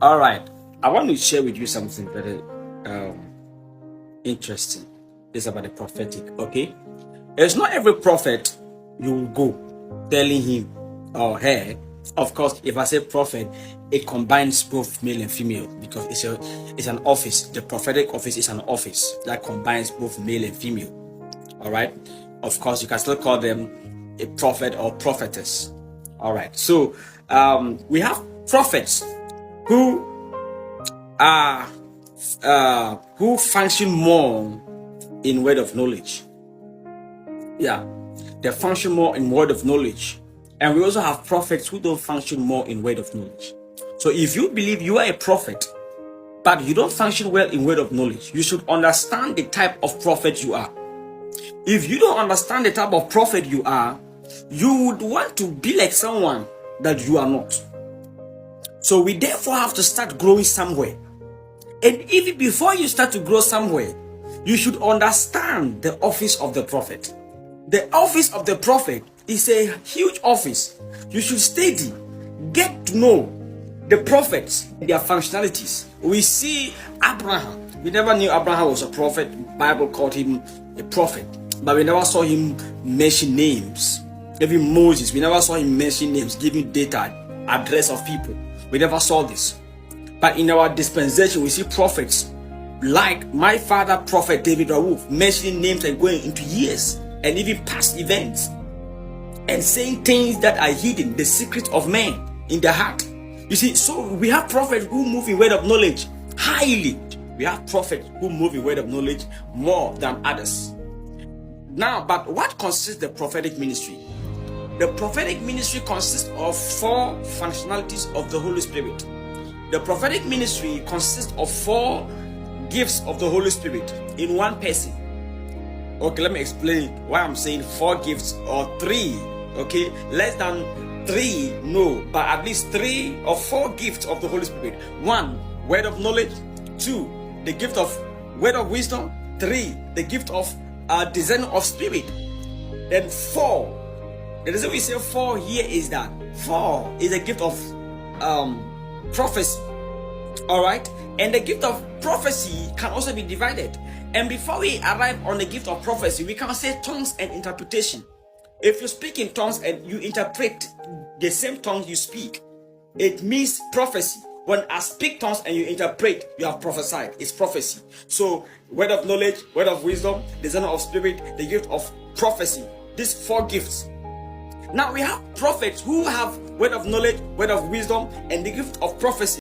All right. I want to share with you something very interesting. It's about the prophetic. Okay. It's not every prophet you will go telling him or her. Of course, if I say prophet, it combines both male and female because it's an office. The prophetic office is an office that combines both male and female. All right. Of course, you can still call them a prophet or prophetess. All right. So we have prophets who are who function more in word of knowledge. Yeah, they function more in word of knowledge. And we also have prophets who don't function more in word of knowledge. So if you believe you are a prophet, but you don't function well in word of knowledge, you should understand the type of prophet you are. If you don't understand the type of prophet you are, you would want to be like someone that you are not. So we therefore have to start growing somewhere. And even before you start to grow somewhere, you should understand the office of the prophet. The office of the prophet is a huge office. You should study, get to know the prophets, their functionalities. We see Abraham. We never knew Abraham was a prophet. The Bible called him a prophet, but we never saw him mention names. Even Moses, we never saw him mention names, giving data, address of people. We never saw this. But in our dispensation, we see prophets like my father, Prophet David Rawuf, mentioning names and going into years and even past events and saying things that are hidden, the secrets of men in the heart. You see, so we have prophets who move in word of knowledge highly. We have prophets who move in word of knowledge more than others. Now, but what consists the prophetic ministry? The prophetic ministry consists of 4 functionalities of the Holy Spirit. The prophetic ministry consists of 4 gifts of the Holy Spirit in one person. Okay, let me explain why I'm saying 4 gifts or 3. Okay, less than 3, no, but at least 3 or 4 gifts of the Holy Spirit. 1, word of knowledge. 2, the gift of word of wisdom. 3, the gift of discerning of spirit. Then 4, the reason we say 4 here is that 4 is a gift of prophecy. All right, and the gift of prophecy can also be divided. And before we arrive on the gift of prophecy, we can say tongues and interpretation. If you speak in tongues and you interpret the same tongue you speak, it means prophecy. When I speak tongues and you interpret, you have prophesied. It's prophecy. So word of knowledge, word of wisdom, discerner of spirit, the gift of prophecy. These 4 gifts. Now we have prophets who have word of knowledge, word of wisdom, and the gift of prophecy.